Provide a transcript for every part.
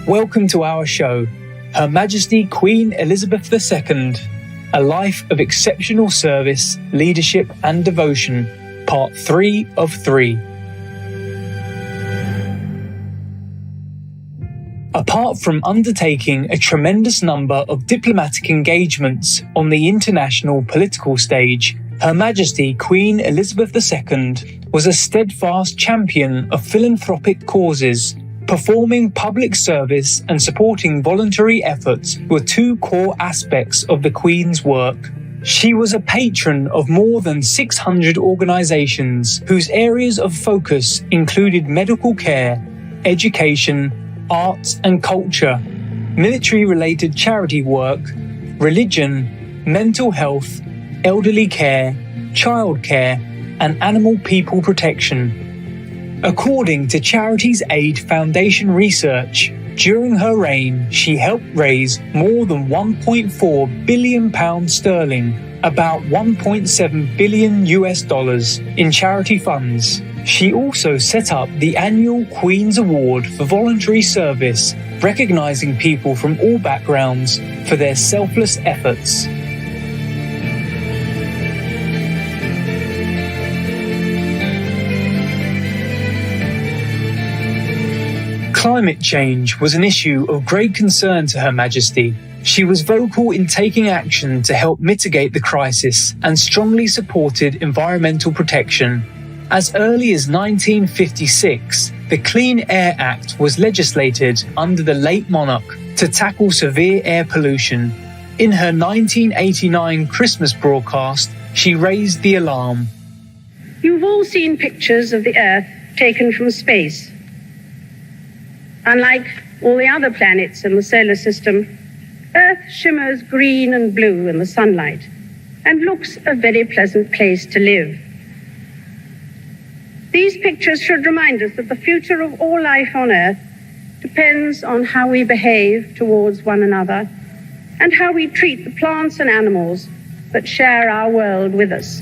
Welcome to our show, Her Majesty Queen Elizabeth II, A Life of Exceptional Service, Leadership and Devotion, Part 3 of 3. Apart from undertaking a tremendous number of diplomatic engagements on the international political stage, Her Majesty Queen Elizabeth II was a steadfast champion of philanthropic causes. Performing public service and supporting voluntary efforts were two core aspects of the Queen's work. She was a patron of more than 600 organizations whose areas of focus included medical care, education, arts and culture, military-related charity work, religion, mental health, elderly care, childcare, and animal people protection. According to Charities Aid Foundation research, during her reign, she helped raise more than £1.4 billion sterling, about $1.7 billion in charity funds. She also set up the annual Queen's Award for Voluntary Service, recognizing people from all backgrounds for their selfless efforts. Climate change was an issue of great concern to Her Majesty. She was vocal in taking action to help mitigate the crisis and strongly supported environmental protection. As early as 1956, the Clean Air Act was legislated under the late monarch to tackle severe air pollution. In her 1989 Christmas broadcast, she raised the alarm. You've all seen pictures of the Earth taken from space. Unlike all the other planets in the solar system, Earth shimmers green and blue in the sunlight and looks a very pleasant place to live. These pictures should remind us that the future of all life on Earth depends on how we behave towards one another and how we treat the plants and animals that share our world with us.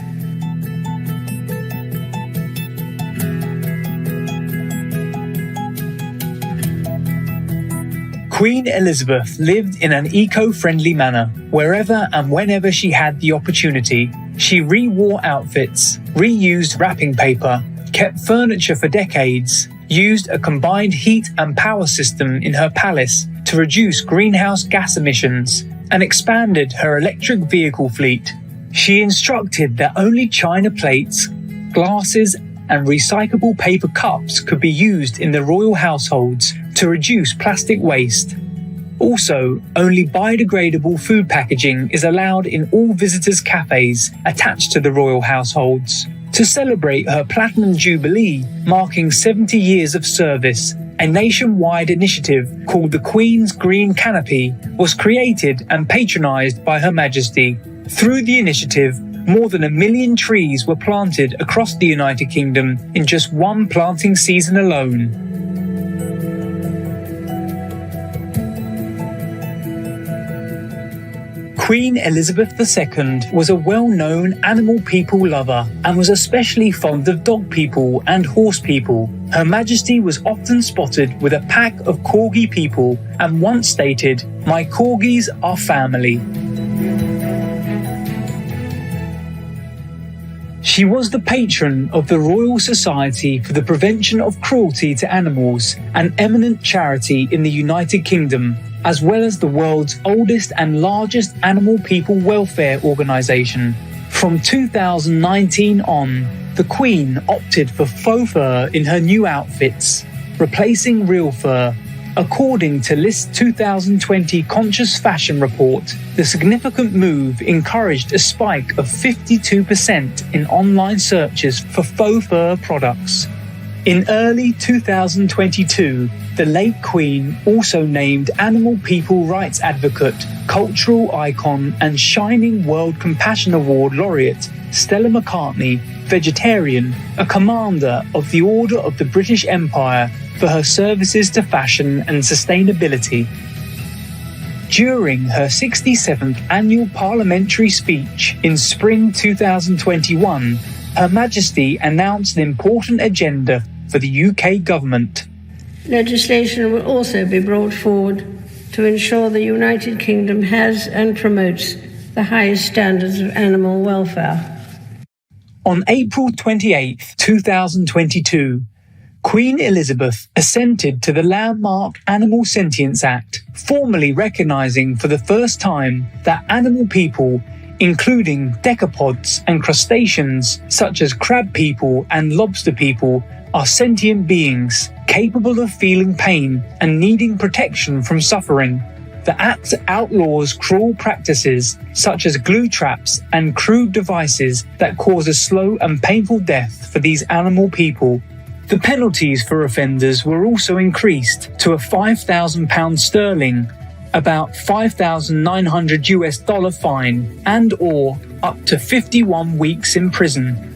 Queen Elizabeth lived in an eco-friendly manner wherever and whenever she had the opportunity. She re-wore outfits, reused wrapping paper, kept furniture for decades, used a combined heat and power system in her palace to reduce greenhouse gas emissions, and expanded her electric vehicle fleet. She instructed that only china plates, glasses, and recyclable paper cups could be used in the royal households to reduce plastic waste. Also, only biodegradable food packaging is allowed in all visitors' cafes attached to the royal households. To celebrate her Platinum Jubilee, marking 70 years of service, a nationwide initiative called the Queen's Green Canopy was created and patronised by Her Majesty. Through the initiative, more than 1 million trees were planted across the United Kingdom in just one planting season alone. Queen Elizabeth II was a well-known animal people lover and was especially fond of dog people and horse people. Her Majesty was often spotted with a pack of corgi people and once stated, "My corgis are family." She was the patron of the Royal Society for the Prevention of Cruelty to Animals, an eminent charity in the United Kingdom, as well as the world's oldest and largest animal people welfare organisation. From 2019 on, the Queen opted for faux fur in her new outfits, replacing real fur. According to List 2020 Conscious Fashion Report, the significant move encouraged a spike of 52% in online searches for faux fur products. In early 2022, the late Queen also named animal people rights advocate, cultural icon and Shining World Compassion Award laureate Stella McCartney, vegetarian, a commander of the Order of the British Empire for her services to fashion and sustainability. During her 67th annual parliamentary speech in spring 2021, Her Majesty announced an important agenda for the UK government. Legislation will also be brought forward to ensure the United Kingdom has and promotes the highest standards of animal welfare. On April 28, 2022, Queen Elizabeth assented to the landmark Animal Sentience Act, formally recognising for the first time that animal people, including decapods and crustaceans such as crab people and lobster people, are sentient beings capable of feeling pain and needing protection from suffering. The Act outlaws cruel practices such as glue traps and crude devices that cause a slow and painful death for these animal people. The penalties for offenders were also increased to a £5,000 sterling, about $5,900 US fine, and or up to 51 weeks in prison.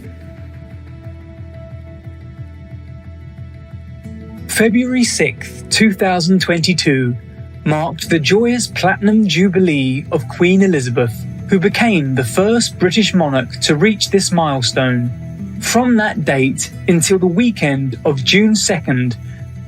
February 6, 2022 marked the joyous Platinum Jubilee of Queen Elizabeth, who became the first British monarch to reach this milestone. From that date until the weekend of June 2nd,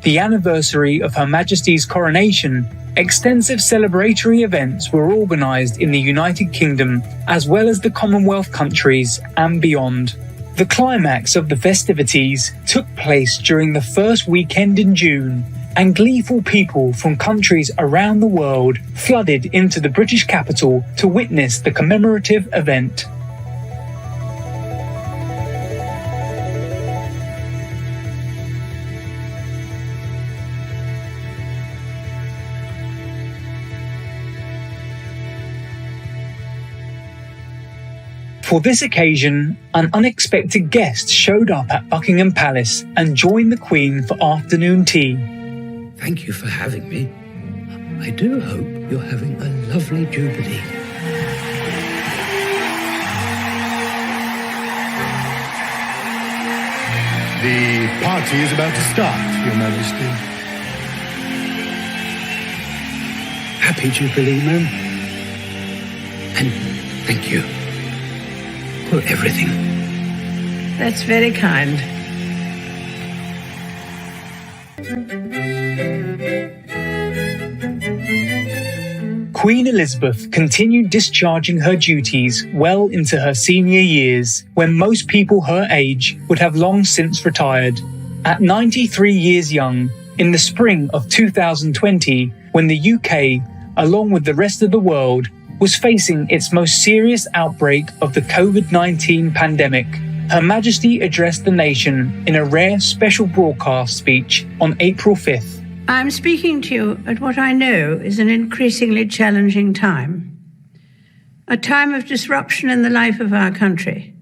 the anniversary of Her Majesty's coronation, extensive celebratory events were organised in the United Kingdom as well as the Commonwealth countries and beyond. The climax of the festivities took place during the first weekend in June, and gleeful people from countries around the world flooded into the British capital to witness the commemorative event. For this occasion, an unexpected guest showed up at Buckingham Palace and joined the Queen for afternoon tea. Thank you for having me. I do hope you're having a lovely jubilee. The party is about to start, Your Majesty. Happy Jubilee, ma'am. And thank you for everything. That's very kind. Queen Elizabeth continued discharging her duties well into her senior years, when most people her age would have long since retired. At 93 years young, in the spring of 2020, when the UK, along with the rest of the world, was facing its most serious outbreak of the COVID-19 pandemic, Her Majesty addressed the nation in a rare special broadcast speech on April 5th. I'm speaking to you at what I know is an increasingly challenging time. A time of disruption in the life of our country.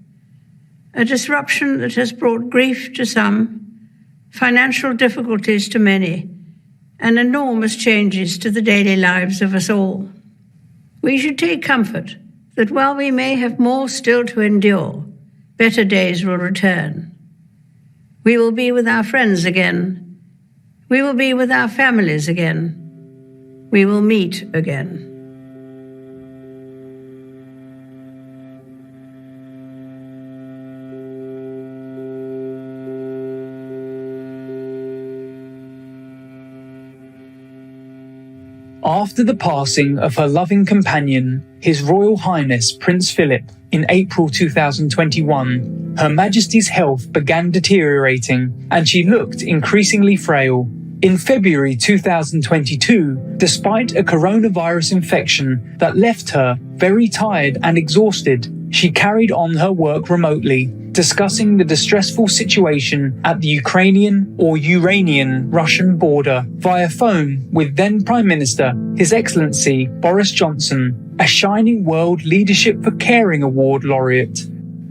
A disruption that has brought grief to some, financial difficulties to many, and enormous changes to the daily lives of us all. We should take comfort that while we may have more still to endure, better days will return. We will be with our friends again. We will be with our families again. We will meet again. After the passing of her loving companion, His Royal Highness Prince Philip, in April 2021, Her Majesty's health began deteriorating and she looked increasingly frail. In February 2022, despite a coronavirus infection that left her very tired and exhausted, she carried on her work remotely, discussing the distressful situation at the Ukrainian or Iranian-Russian border via phone with then Prime Minister, His Excellency Boris Johnson, a Shining World Leadership for Caring Award laureate.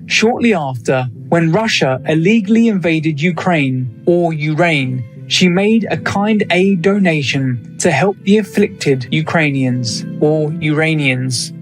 Shortly after, when Russia illegally invaded Ukraine or Ukraine, she made a kind aid donation to help the afflicted Ukrainians or Iranians.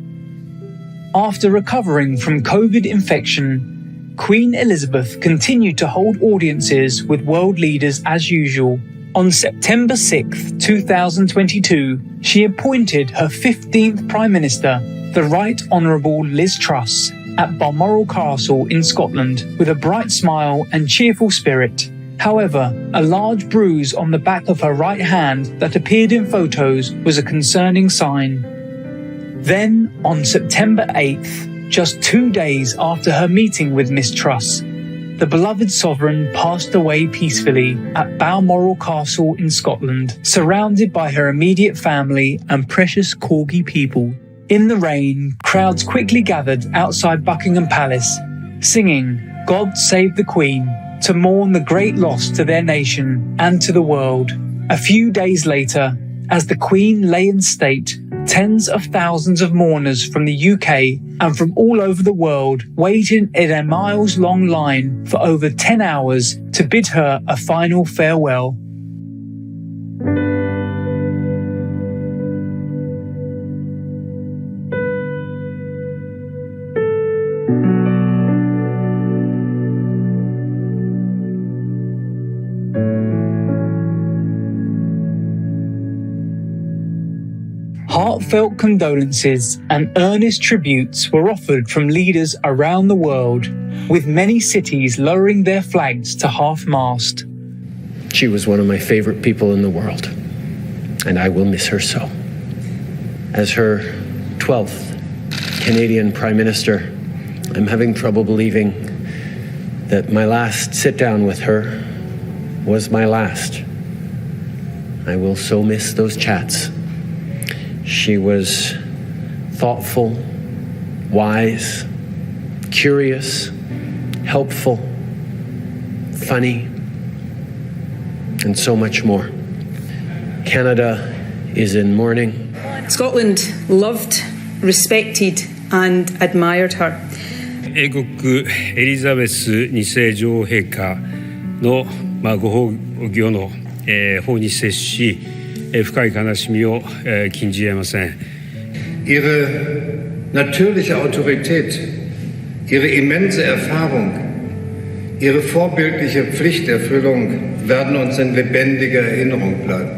After recovering from COVID infection, Queen Elizabeth continued to hold audiences with world leaders as usual. On September 6, 2022, she appointed her 15th Prime Minister, the Right Honourable Liz Truss, at Balmoral Castle in Scotland with a bright smile and cheerful spirit. However, a large bruise on the back of her right hand that appeared in photos was a concerning sign. Then, on September 8th, just 2 days after her meeting with Miss Truss, the beloved sovereign passed away peacefully at Balmoral Castle in Scotland, surrounded by her immediate family and precious corgi people. In the rain, crowds quickly gathered outside Buckingham Palace, singing "God Save the Queen," to mourn the great loss to their nation and to the world. A few days later, as the Queen lay in state, tens of thousands of mourners from the UK and from all over the world waited in a miles-long line for over 10 hours to bid her a final farewell. Heartfelt condolences and earnest tributes were offered from leaders around the world, with many cities lowering their flags to half-mast. She was one of my favorite people in the world, and I will miss her so. As her 12th Canadian Prime Minister, I'm having trouble believing that my last sit-down with her was my last. I will so miss those chats. She was thoughtful, wise, curious, helpful, funny, and so much more. Canada is in mourning. Scotland loved, respected, and admired her. 英国エリザベス2世女王陛下のご崩御の報に接し、深い悲しみを禁じ得ません。Ihre natürliche Autorität, ihre immense Erfahrung, ihre vorbildliche Pflichterfüllung werden uns in lebendiger Erinnerung bleiben.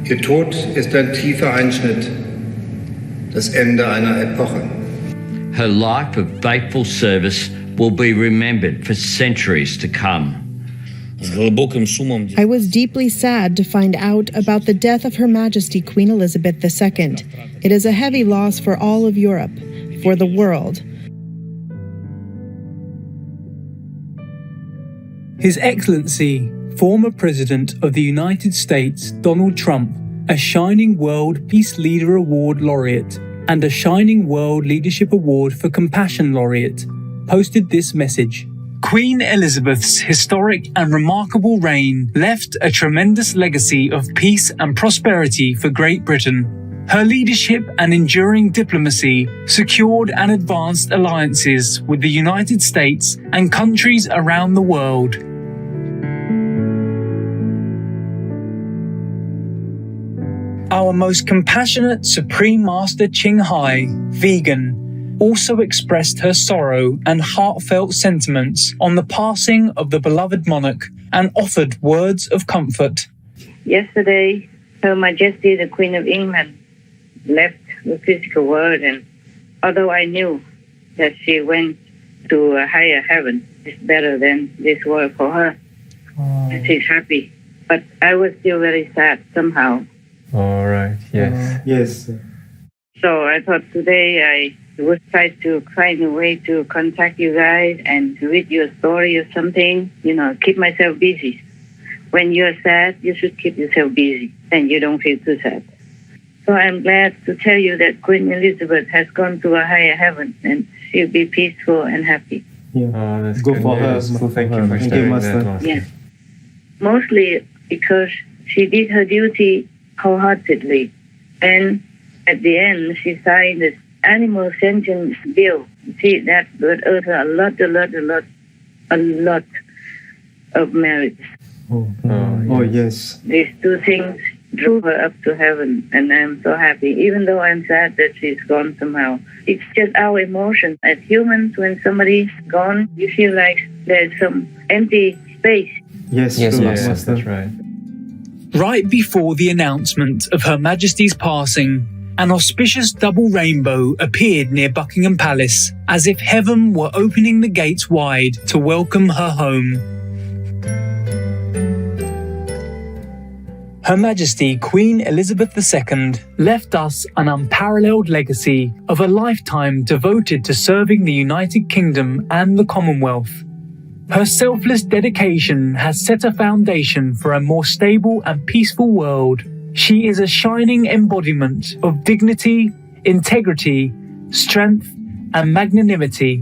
Ihr Tod ist ein tiefer Einschnitt, das Ende einer Epoche. Her life of faithful service will be remembered for centuries to come. I was deeply sad to find out about the death of Her Majesty Queen Elizabeth II. It is a heavy loss for all of Europe, for the world. His Excellency, former President of the United States, Donald Trump, a Shining World Peace Leader Award laureate and a Shining World Leadership Award for Compassion laureate, posted this message. Queen Elizabeth's historic and remarkable reign left a tremendous legacy of peace and prosperity for Great Britain. Her leadership and enduring diplomacy secured and advanced alliances with the United States and countries around the world. Our most compassionate Supreme Master Ching Hai, vegan, also expressed her sorrow and heartfelt sentiments on the passing of the beloved monarch and offered words of comfort. Yesterday, Her Majesty the Queen of England left the physical world, and although I knew that she went to a higher heaven, it's better than this world for her. And she's happy. But I was still very sad somehow. All right, yes. Yes. So I thought today I would try to find a way to contact you guys and to read your story or something, keep myself busy. When you're sad, you should keep yourself busy and you don't feel too sad. So I'm glad to tell you that Queen Elizabeth has gone to a higher heaven and she'll be peaceful and happy. Yeah. Oh, that's Go good. for her. Yes. Thank you for sharing that. Yes. Mostly because she did her duty wholeheartedly. And at the end, she signed this animal sentence bill. See, that would utter a lot of merit. Oh, yes. These two things drew her up to heaven, and I'm so happy, even though I'm sad that she's gone somehow. It's just our emotion. As humans, when somebody's gone, you feel like there's some empty space. Yes, that's right. Right before the announcement of Her Majesty's passing, an auspicious double rainbow appeared near Buckingham Palace, as if heaven were opening the gates wide to welcome her home. Her Majesty Queen Elizabeth II left us an unparalleled legacy of a lifetime devoted to serving the United Kingdom and the Commonwealth. Her selfless dedication has set a foundation for a more stable and peaceful world. She is a shining embodiment of dignity, integrity, strength, and magnanimity.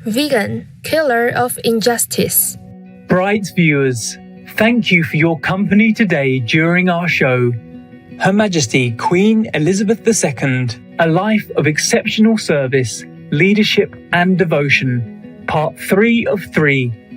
Vegan, killer of injustice. Bright viewers, thank you for your company today during our show. Her Majesty Queen Elizabeth II, A Life of Exceptional Service, Leadership and Devotion, Part 3 of 3.